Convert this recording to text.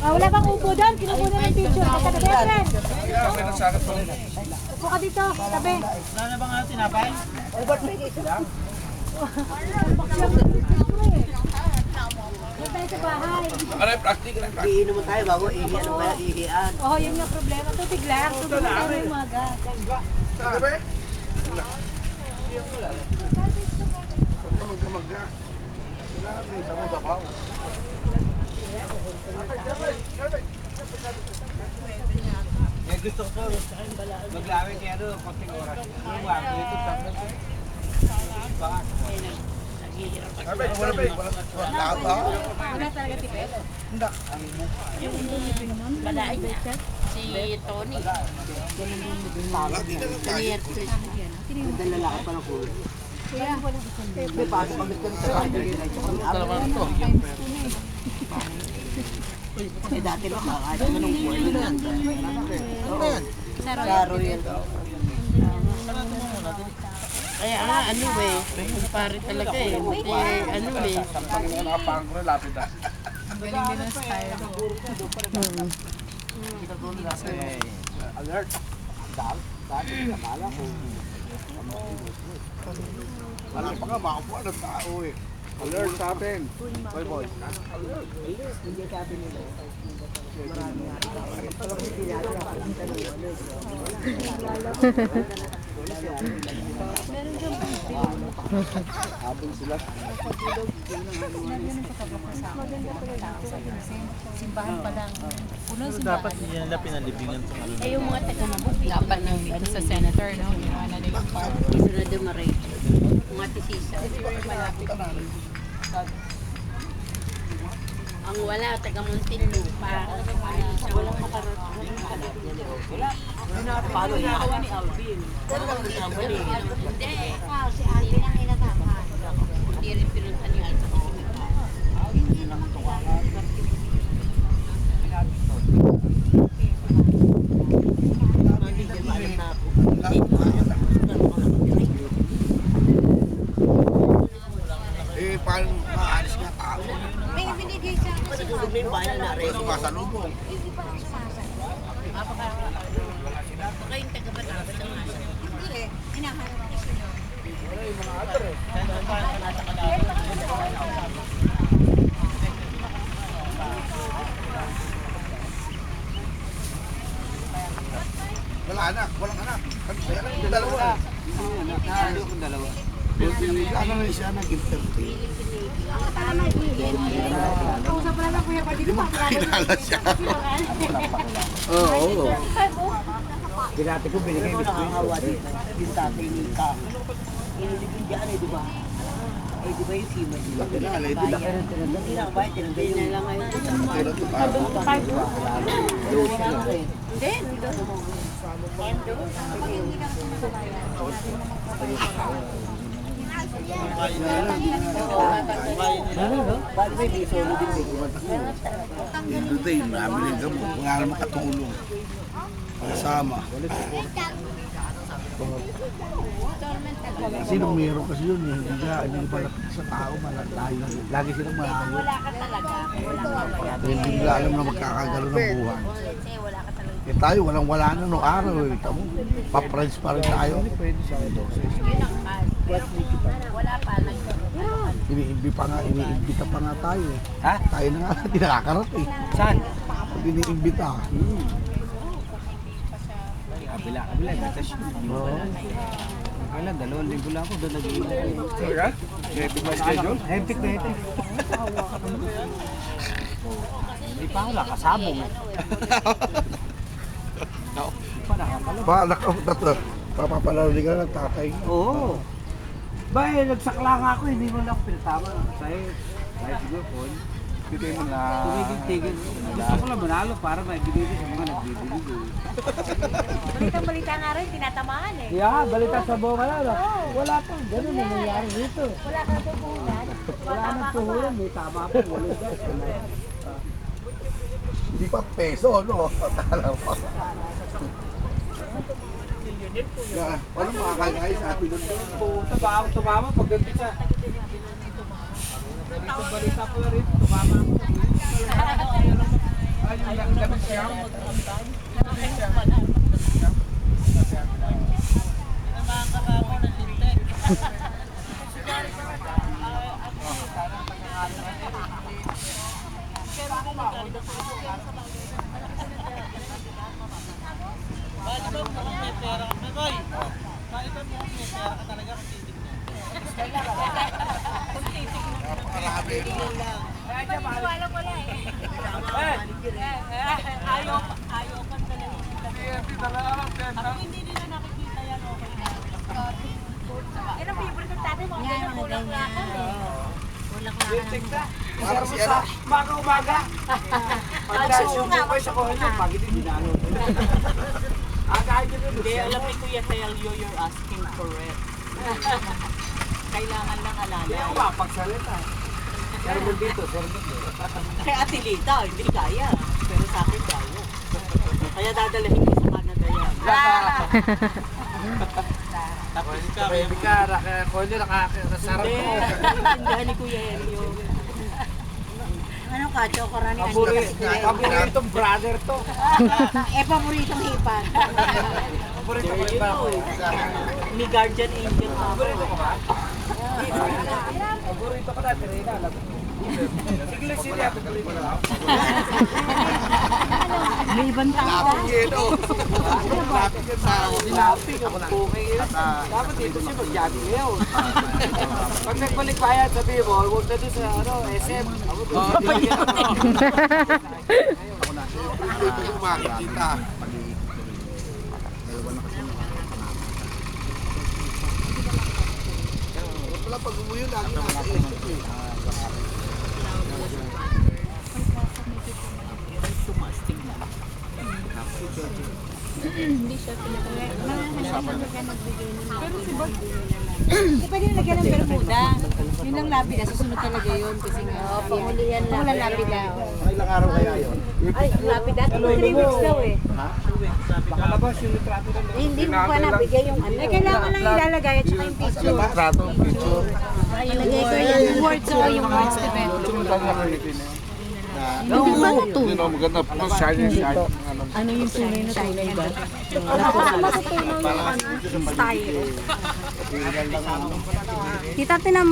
Wala bang upo doon? Kinupo na ng picture. Katabi, upo ka dito, tabi. Wala na bang tinapay? Doon tayo sa bahay. Aray, plastic lang. Iinom mo tayo bago ihiyan o kaya ihiyan. Oo, yun yung problema. Tubig lang. Tubig lang tayo ng umaga. Sabi? Magkamagka. Wala kami sa mga babaw. Eh, gusto ko maglawin kaya ano, konting oras. Ito tapos. Sabi, wala ba? Wala ba? Wala talaga tipid. Balaay niya. Si Tony. Lagi na lang tayo. Ang lalaki pa ng kulo. Kuya, May paano pag nagkanta sa kanya ito. Eh dati ba kahit anong buhay na yan. Ano yan? Saro yan. Kaya ano eh. Kumpare talaga eh. Ano eh. Sampang na nakapang ko na lapit ah. Alert. Dati nakala ko. Wala pa nga, makapuha ng tao eh. Alert sa atin. Boy, boy. Alert. Hindi sa atin nila. Marami nga. Habang sila. simbahan pa lang. Puno Dapat hindi nila pinalibingan itong ano. Eh yung mga taga-mabuk. Dapat nang dito sa senator, no? Ginawa na nilang park. Isunod yung maray. Mga tisisa. Malapit. Ang wala, taga-Muntinlupa. Walang makarating. Paano yan? Hindi. Si Alvin ang inatapan. Hindi rin pinunta ni Alvin. Eh, paano maalis nga tao? May binigay sa akin. Matutulog na yung bahay na rin. Ito masalubong. Hindi pa ako sumasay. Baka yung taga-Batangas ang nasa. Hindi eh. Hinahanap ko siya. Wala anak, walang anak. Yung dalawa. Nakalo kong dalawa. Ano na siya nag-entertain? Kausap pala ng kuya pa dito. Kilala siya. Oo. Dinati ko binigay ko nakakawa dito. Yung tatay ni Ka. Inilibin dyan eh, di ba? Eh, di ba yung sima? Kilala, ito lang. Hindi lang ba? Tinanggay na lang ngayon. Pero ito pa. Hindi. Paano ba yung solo din bigyan? Entertain, nabiling ka mo. Kung nga makatulong. Kasama. Kasi nung meron kasi yun eh, hindi malapit sa tao, malalayo. Lagi silang malayo. Wala ka talaga. Wala ka talaga. Hindi nila alam na magkakagano ng buhay. Kasi wala ka talaga. Eh tayo, walang-wala na nung araw eh. Tamo, pa-friends pa rin tayo. Yun ang wala pa. Iniimbita pa nga tayo eh. Ha? Tayo na nga, hindi nakakarating. Saan? Pag iniimbita. Kabila. Oo. Kailan, 2 linggo lang ako doon nag-iinom. Talaga? Hectic ba schedule? Hectic na hectic. Hindi pa ako nakasabong eh. Hindi pa nakapalo. Papapalawin ka ng tatay. Oo. Ba eh, nagsakla nga ako, hindi mo lang ako pinatama. Kahit siguro po, Bigay mo na. tumigil-tigil. Gusto ko lang manalo para maibigay ko sa mga nagbibili. Balita nga rin, tinatamaan eh. Yeah, balita sa buong kalala. Wala pa, ganun na nangyari dito. Wala kang tupunan. Wala nang puhulan, may tama pa, walang gas. Hindi pa peso, no? Akala pa. Paano makakagay sa atin doon? Tumama pagdating sa... Balita po rin, tumama mo. Ay, yung lamig siya. Yan ang favorite ng tatay, mga ganyan bulak-lakan eh. Parang si ano? Umaga. Magsusunga, magsusunga. Pag hindi dinalo. Agahin nyo rin. Hindi, alam ni Kuya Telio, you're asking for it. Kailangan lang alala. Hindi ako mapagsalita. Sermon dito, sermon dito. Kay Ate Lita, hindi kaya. Pero sa akin kaya. Kaya dadalahin ko sa Canada yan. Tapos ka, Pwede ka, Connie, nakakasarap hindi. ko. Tindahan ni Kuya Helio. Ano ka, chokoran ni Paboritong brother to. paboritong hipan. Paborito ko There rin you ba? go. Ni Guardian Angel ako. Paborito ko ba? Paborito ko na, Terena. Sige, sige, ato galing mo na. May ibang tao. Lapig yun, oh. Lapig yun sa Sinabi ko, okay yun. Dapat dito siya mag-jogging ngayon. Pag nagbalik bayan, sabihin mo, huwag na doon sa SM. Ako doon. Dito yung makikita. Wala pag umuyo lagi nasa isip eh. Hindi pwede na lagyan ng bermuda. Yun lang lapida, susunod talaga yun. Kasi nga, pumulian lang. Walang lapida. Ilang araw kaya yun? Ay, lapida. 3 weeks daw eh. Makalabas yung litrato ng Hindi mo pa nabigay yung ano. Eh, kailangan lang ilalagay at saka yung picture. Trato, picture. Ilagay ko yung words o yung words to be. Hindi ba na to? Hindi maganda. Shiny. Ano yung tunay na tunay ba? Mas tunay yung style. Kita tinam